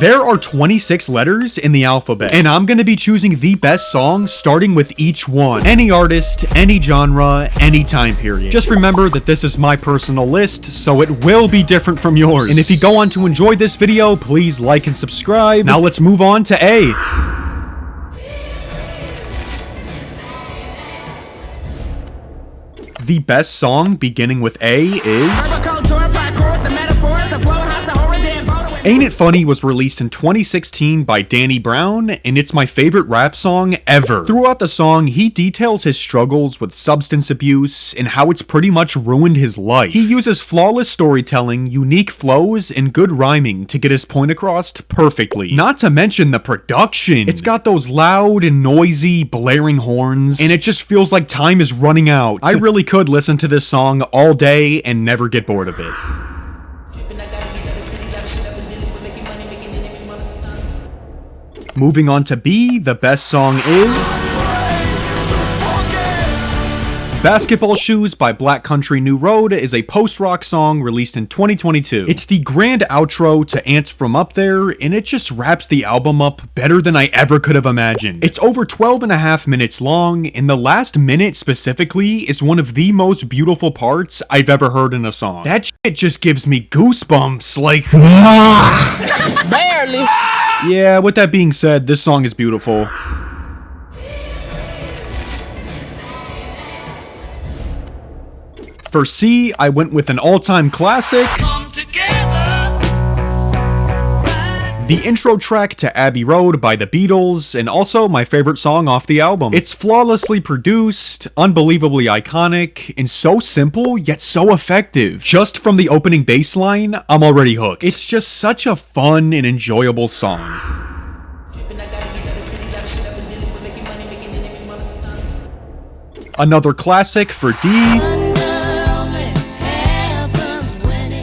There are 26 letters in the alphabet, and I'm gonna be choosing the best song starting with each one. Any artist, any genre, any time period. Just remember that this is my personal list, so it will be different from yours. And if you go on to enjoy this video, please like and subscribe. Now let's move on to A. The best song beginning with A is Ain't It Funny was released in 2016 by Danny Brown, and it's my favorite rap song ever. Throughout the song, he details his struggles with substance abuse and how it's pretty much ruined his life. He uses flawless storytelling, unique flows, and good rhyming to get his point across perfectly. Not to mention the production. It's got those loud and noisy, blaring horns, and it just feels like time is running out. I really could listen to this song all day and never get bored of it. Moving on to B, the best song is Basketball Shoes by Black Country New Road is a post-rock song released in 2022. It's the grand outro to Ants From Up There, and it just wraps the album up better than I ever could have imagined. It's over 12 and a half minutes long, and the last minute specifically is one of the most beautiful parts I've ever heard in a song. That shit just gives me goosebumps, like barely. Yeah, with that being said, this song is beautiful. For C, I went with an all-time classic. The intro track to Abbey Road by the Beatles, and also my favorite song off the album. It's flawlessly produced, unbelievably iconic, and so simple, yet so effective. Just from the opening bass line, I'm already hooked. It's just such a fun and enjoyable song. Another classic for D.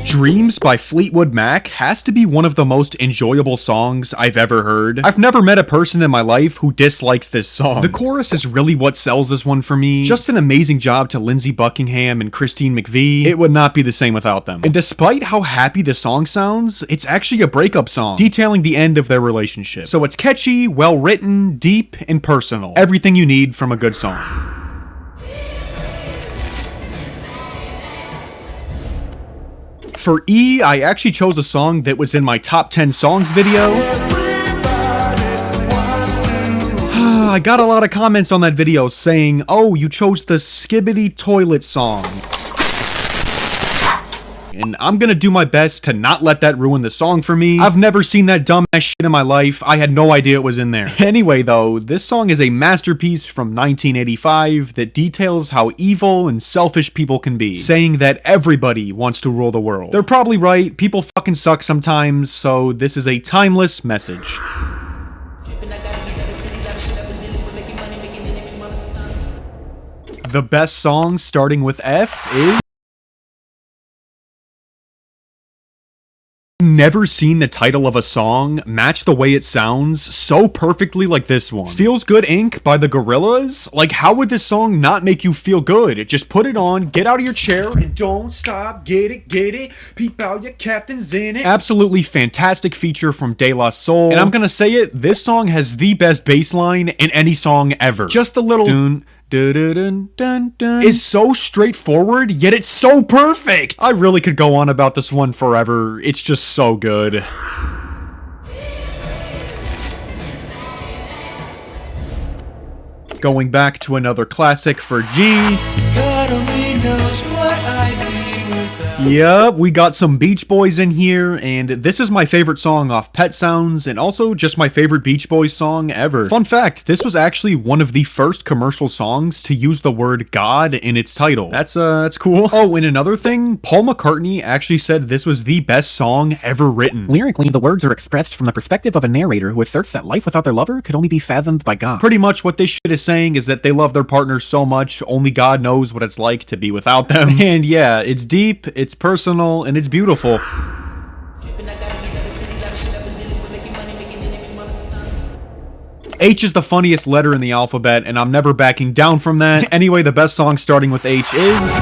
Dreams by Fleetwood Mac has to be one of the most enjoyable songs I've ever heard. I've never met a person in my life who dislikes this song. The chorus is really what sells this one for me. Just an amazing job to Lindsey Buckingham and Christine McVie. It would not be the same without them. And despite how happy the song sounds, it's actually a breakup song, detailing the end of their relationship. So it's catchy, well written, deep, and personal. Everything you need from a good song. For E, I actually chose a song that was in my top 10 songs video. I got a lot of comments on that video saying, oh, you chose the Skibidi Toilet song. And I'm gonna do my best to not let that ruin the song for me. I've never seen that dumbass shit in my life. I had no idea it was in there. Anyway though, this song is a masterpiece from 1985 that details how evil and selfish people can be, saying that everybody wants to rule the world. They're probably right, people fucking suck sometimes, so this is a timeless message. The best song starting with F is Never seen the title of a song match the way it sounds so perfectly like this one. Feels Good Inc. by the Gorillaz? Like, how would this song not make you feel good? Just put it on, get out of your chair, and don't stop, get it, peep out your captain's in it. Absolutely fantastic feature from De La Soul. And I'm gonna say it, this song has the best bass line in any song ever. Just the little dun, dun, dun, dun, is so straightforward, yet it's so perfect! I really could go on about this one forever. It's just so good. Going back to another classic for G. God only knows what I'd be without. Yep, we got some Beach Boys in here, and this is my favorite song off Pet Sounds, and also just my favorite Beach Boys song ever. Fun fact, this was actually one of the first commercial songs to use the word God in its title. That's cool. Oh, and another thing, Paul McCartney actually said this was the best song ever written. Lyrically, the words are expressed from the perspective of a narrator who asserts that life without their lover could only be fathomed by God. Pretty much what this shit is saying is that they love their partner so much, only God knows what it's like to be without them. And yeah, it's deep, it's personal, and it's beautiful. H is the funniest letter in the alphabet, and I'm never backing down from that. Anyway, the best song starting with H is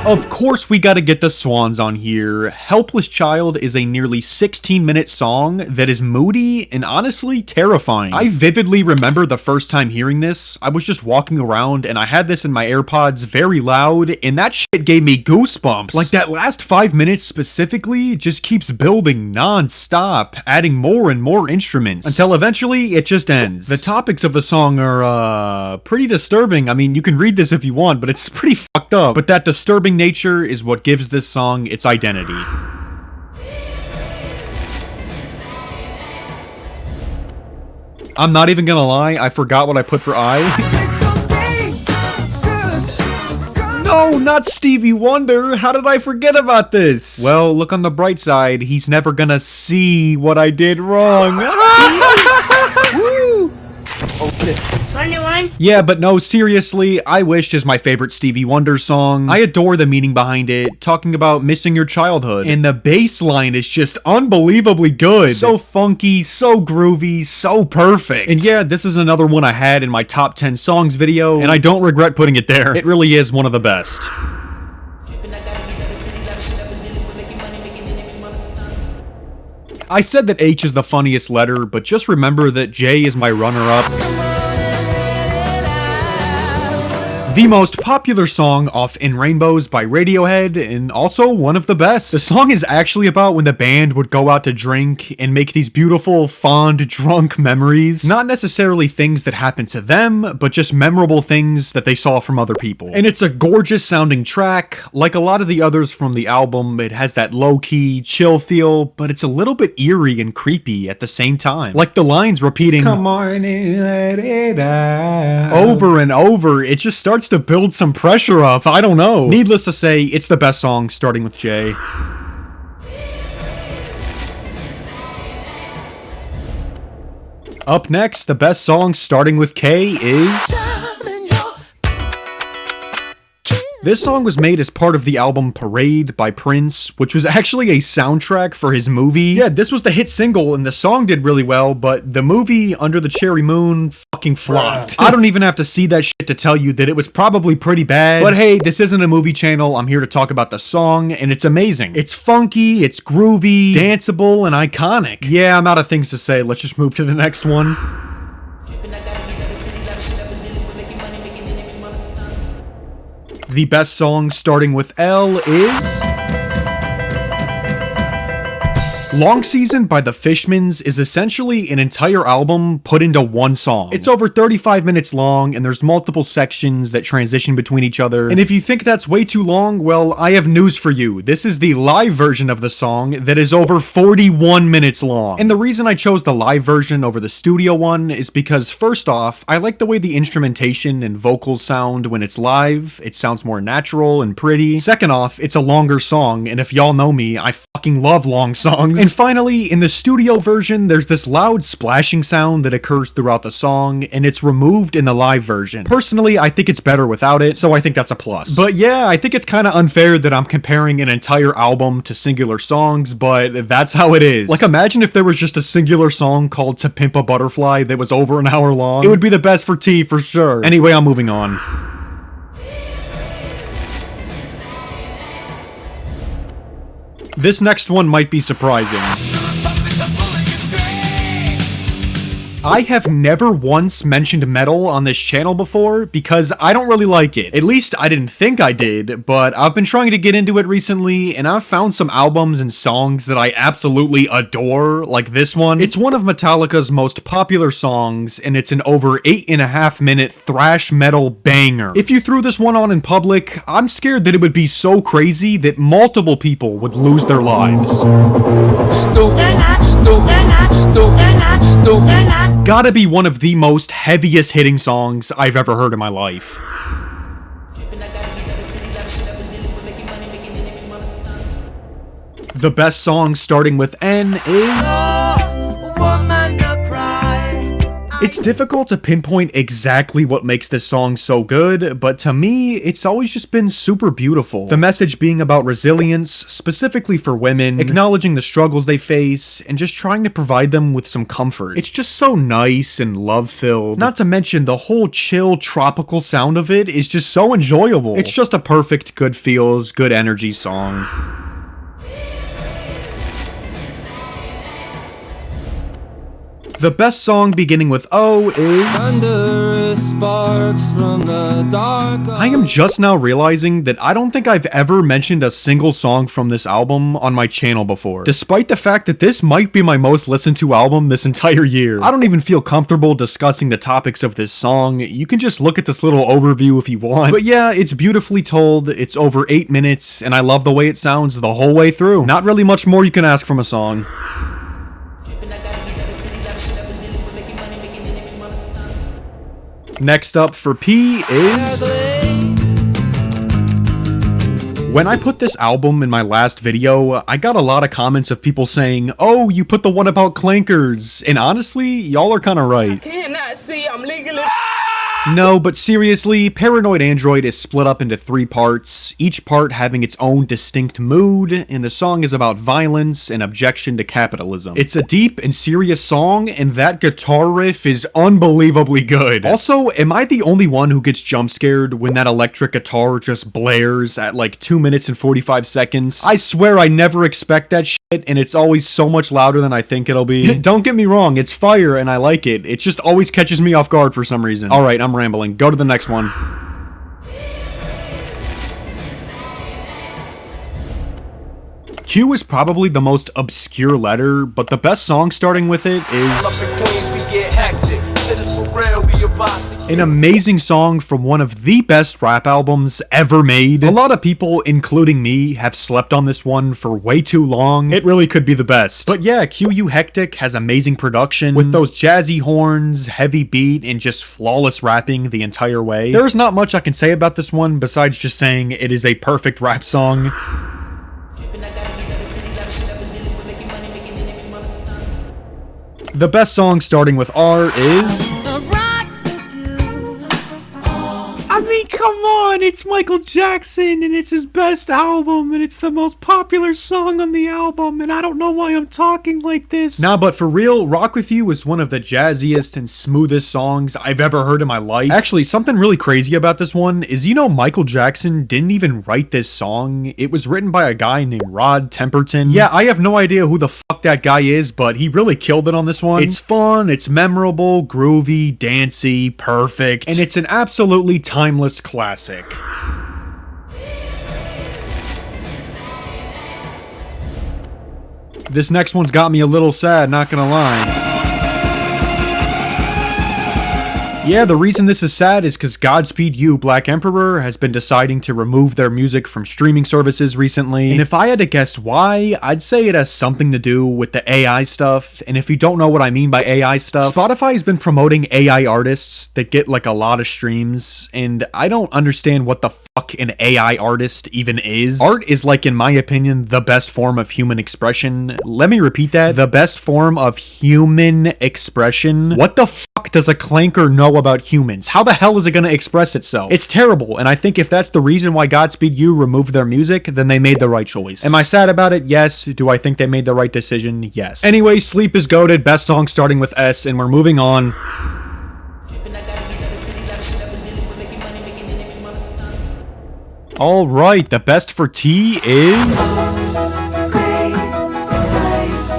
Of course we gotta get the Swans on here. Helpless Child is a nearly 16-minute song that is moody and honestly terrifying. I vividly remember the first time hearing this. I was just walking around and I had this in my AirPods very loud, and that shit gave me goosebumps. Like, that last 5 minutes specifically just keeps building non-stop, adding more and more instruments, until eventually it just ends. The topics of the song are, pretty disturbing. I mean, you can read this if you want, but it's pretty fucked up. But that disturbing nature is what gives this song its identity. I'm not even gonna lie, I forgot what I put for I. No, not Stevie Wonder! How did I forget about this? Well, look on the bright side, he's never gonna see what I did wrong. Woo! Okay. Yeah, but no, seriously, I Wished is my favorite Stevie Wonder song. I adore the meaning behind it, talking about missing your childhood. And the bass line is just unbelievably good. So funky, so groovy, so perfect. And yeah, this is another one I had in my top 10 songs video, and I don't regret putting it there. It really is one of the best. I said that H is the funniest letter, but just remember that J is my runner-up. The most popular song off In Rainbows by Radiohead, and also one of the best. The song is actually about when the band would go out to drink and make these beautiful, fond, drunk memories. Not necessarily things that happened to them, but just memorable things that they saw from other people. And it's a gorgeous sounding track. Like a lot of the others from the album, it has that low-key, chill feel, but it's a little bit eerie and creepy at the same time. Like the lines repeating, "Come on and let it out," over and over. It just starts to build some pressure up. I don't know. Needless to say, it's the best song, starting with J. Up next, the best song starting with K is... This song was made as part of the album Parade by Prince, which was actually a soundtrack for his movie. Yeah, this was the hit single, and the song did really well, but the movie, Under the Cherry Moon, fucking flopped. I don't even have to see that shit to tell you that it was probably pretty bad. But hey, this isn't a movie channel. I'm here to talk about the song, and it's amazing. It's funky, it's groovy, danceable, and iconic. Yeah, I'm out of things to say. Let's just move to the next one. The best song starting with L is... Long Season by the Fishmans is essentially an entire album put into one song. It's over 35 minutes long, and there's multiple sections that transition between each other. And if you think that's way too long, well, I have news for you. This is the live version of the song that is over 41 minutes long. And the reason I chose the live version over the studio one is because, first off, I like the way the instrumentation and vocals sound when it's live. It sounds more natural and pretty. Second off, it's a longer song, and if y'all know me, I fucking love long songs. And finally, in the studio version, there's this loud splashing sound that occurs throughout the song, and it's removed in the live version. Personally, I think it's better without it, so I think that's a plus. But yeah, I think it's kind of unfair that I'm comparing an entire album to singular songs, but that's how it is. Like, imagine if there was just a singular song called To Pimp a Butterfly that was over an hour long. It would be the best for T for sure. Anyway, I'm moving on. This next one might be surprising. I have never once mentioned metal on this channel before because I don't really like it. At least I didn't think I did, but I've been trying to get into it recently, and I've found some albums and songs that I absolutely adore, like this one. It's one of Metallica's most popular songs, and it's an over 8.5 minute thrash metal banger. If you threw this one on in public, I'm scared that it would be so crazy that multiple people would lose their lives. Gotta be one of the most heaviest hitting songs I've ever heard in my life. The best song starting with N is... It's difficult to pinpoint exactly what makes this song so good, but to me, it's always just been super beautiful. The message being about resilience, specifically for women, acknowledging the struggles they face, and just trying to provide them with some comfort. It's just so nice and love-filled. Not to mention, the whole chill, tropical sound of it is just so enjoyable. It's just a perfect good feels, good energy song. The best song beginning with O is... I am just now realizing that I don't think I've ever mentioned a single song from this album on my channel before, despite the fact that this might be my most listened to album this entire year. I don't even feel comfortable discussing the topics of this song. You can just look at this little overview if you want. But yeah, it's beautifully told, it's over 8 minutes, and I love the way it sounds the whole way through. Not really much more you can ask from a song. Next up for P is... When I put this album in my last video, I got a lot of comments of people saying, "Oh, you put the one about clankers," and honestly, y'all are kinda right. I cannot see, I'm legally... No, but seriously, Paranoid Android is split up into 3 parts, each part having its own distinct mood, and the song is about violence and objection to capitalism. It's a deep and serious song, and that guitar riff is unbelievably good. Also, am I the only one who gets jump scared when that electric guitar just blares at like 2 minutes and 45 seconds? I swear I never expect that shit, and it's always so much louder than I think it'll be. Don't get me wrong, it's fire and I like it. It just always catches me off guard for some reason. Alright, I'm rambling. Go to the next one. Q is probably the most obscure letter, but the best song starting with it is... an amazing song from one of the best rap albums ever made. A lot of people, including me, have slept on this one for way too long. It really could be the best. But yeah, QU Hectic has amazing production, with those jazzy horns, heavy beat, and just flawless rapping the entire way. There's not much I can say about this one besides just saying it is a perfect rap song. The best song starting with R is... I mean, come on, it's Michael Jackson, and it's his best album, and it's the most popular song on the album, and I don't know why I'm talking like this. Nah, but for real, Rock With You is one of the jazziest and smoothest songs I've ever heard in my life. Actually, something really crazy about this one is, you know, Michael Jackson didn't even write this song. It was written by a guy named Rod Temperton. Yeah, I have no idea who the fuck that guy is, but he really killed it on this one. It's fun, it's memorable, groovy, dancey, perfect, and it's an absolutely timeless classic. This next one's got me a little sad, not gonna lie. Yeah, the reason this is sad is because Godspeed You! Black Emperor has been deciding to remove their music from streaming services recently, and if I had to guess why, I'd say it has something to do with the AI stuff, and if you don't know what I mean by AI stuff, Spotify has been promoting AI artists that get like a lot of streams, and I don't understand what the fuck an AI artist even is. Art is, like, in my opinion, the best form of human expression. Let me repeat that. The best form of human expression. What the fuck does a clanker know about humans? How the hell is it going to express itself? It's terrible, and I think if that's the reason why Godspeed You! Removed their music, then they made the right choice. Am I sad about it? Yes. Do I think they made the right decision? Yes. Anyway, Sleep is goated, best song starting with S, and we're moving on. Alright, the best for T is...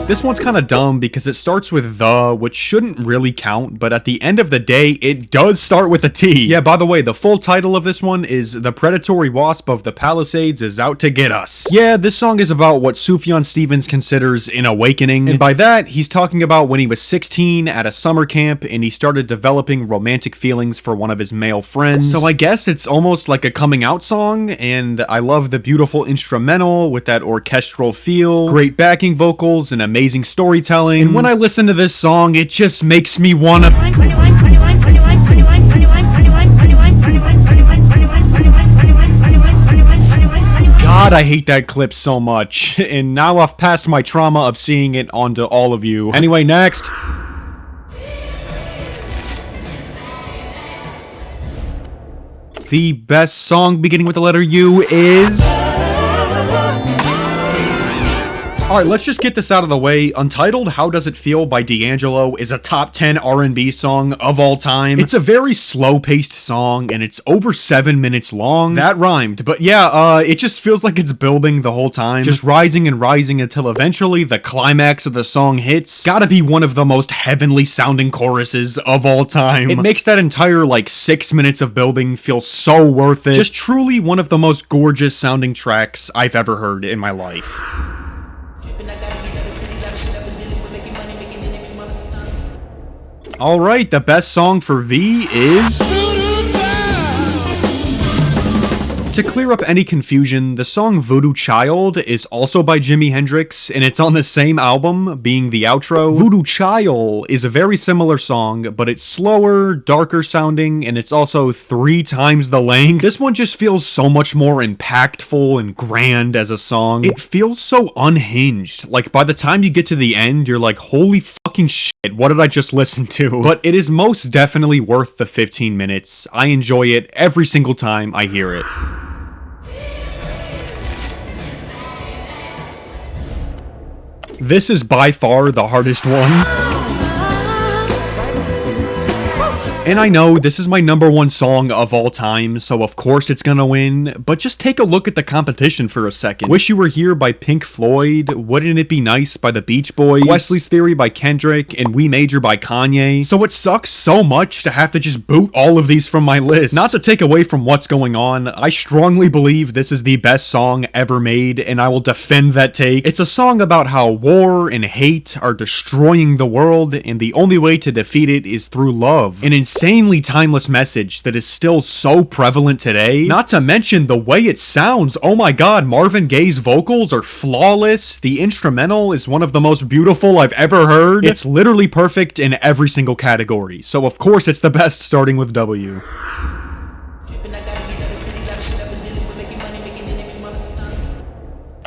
This one's kind of dumb because it starts with the, which shouldn't really count, but at the end of the day, it does start with a T. Yeah, by the way, the full title of this one is The Predatory Wasp of the Palisades is Out to Get Us. Yeah, this song is about what Sufjan Stevens considers an awakening, and by that, he's talking about when he was 16 at a summer camp and he started developing romantic feelings for one of his male friends. So I guess it's almost like a coming out song, and I love the beautiful instrumental with that orchestral feel, great backing vocals, and amazing storytelling. And when I listen to this song, it just makes me wanna... God, I hate that clip so much. And now I've passed my trauma of seeing it onto all of you. Anyway, next. The best song beginning with the letter U is... Alright, let's just get this out of the way. Untitled How Does It Feel by D'Angelo is a top 10 R&B song of all time. It's a very slow-paced song, and it's over 7 minutes long. That rhymed, but yeah, it just feels like it's building the whole time. Just rising and rising until eventually the climax of the song hits. Gotta be one of the most heavenly sounding choruses of all time. It makes that entire, 6 minutes of building feel so worth it. Just truly one of the most gorgeous sounding tracks I've ever heard in my life. Alright, the best song for V is... To clear up any confusion, the song Voodoo Child is also by Jimi Hendrix, and it's on the same album, being the outro. Voodoo Child is a very similar song, but it's slower, darker sounding, and it's also 3 times the length. This one just feels so much more impactful and grand as a song. It feels so unhinged. Like, by the time you get to the end, you're like, holy fucking shit, what did I just listen to? But it is most definitely worth the 15 minutes. I enjoy it every single time I hear it. This is by far the hardest one. And I know this is my #1 song of all time, so of course it's gonna win, but just take a look at the competition for a second. Wish You Were Here by Pink Floyd, Wouldn't It Be Nice by the Beach Boys, Wesley's Theory by Kendrick, and We Major by Kanye. So it sucks so much to have to just boot all of these from my list. Not to take away from what's going on, I strongly believe this is the best song ever made, and I will defend that take. It's a song about how war and hate are destroying the world, and the only way to defeat it is through love. An insanely timeless message that is still so prevalent today. Not to mention the way it sounds. Oh my god, Marvin Gaye's vocals are flawless. The instrumental is one of the most beautiful I've ever heard. It's literally perfect in every single category. So of course it's the best, starting with W.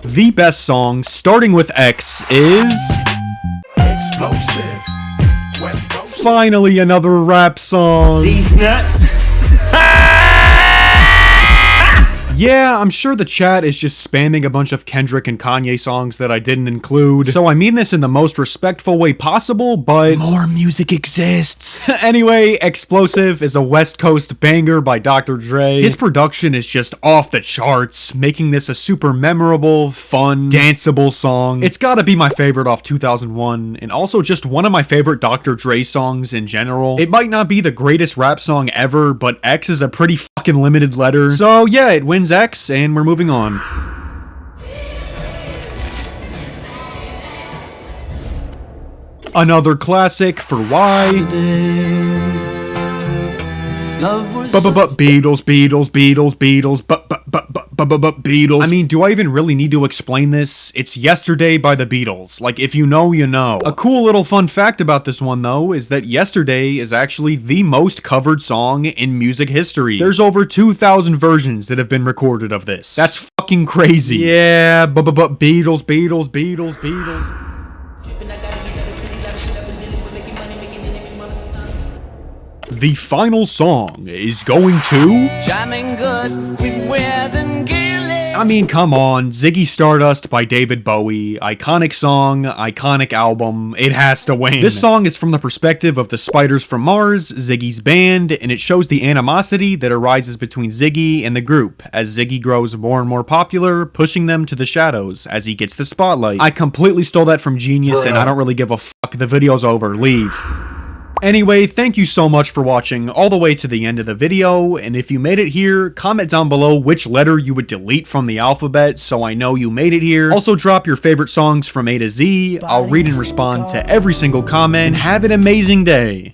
The best song, starting with X, is... Explosive. West Coast. Finally, another rap song. Yeah, I'm sure the chat is just spamming a bunch of Kendrick and Kanye songs that I didn't include, so I mean this in the most respectful way possible, but more music exists. Anyway, Explosive is a West Coast banger by Dr. Dre. His production is just off the charts, making this a super memorable, fun, danceable song. It's gotta be my favorite off 2001, and also just one of my favorite Dr. Dre songs in general. It might not be the greatest rap song ever, but X is a pretty fucking limited letter, so yeah, it wins X, and we're moving on. Another classic for Y. Beatles, Beatles. I mean, do I even really need to explain this? It's Yesterday by the Beatles. Like, if you know, you know. A cool little fun fact about this one, though, is that Yesterday is actually the most covered song in music history. There's over 2,000 versions that have been recorded of this. That's fucking crazy. Yeah, Beatles. The final song is going to... Jamming Good with Weird and Gilly. I mean, come on. Ziggy Stardust by David Bowie. Iconic song, iconic album. It has to win. This song is from the perspective of the Spiders from Mars, Ziggy's band, and it shows the animosity that arises between Ziggy and the group as Ziggy grows more and more popular, pushing them to the shadows as he gets the spotlight. I completely stole that from Genius, and I don't really give a fuck. The video's over. Leave. Anyway, thank you so much for watching all the way to the end of the video, and if you made it here, comment down below which letter you would delete from the alphabet so I know you made it here. Also drop your favorite songs from A to Z, I'll read and respond to every single comment, and have an amazing day!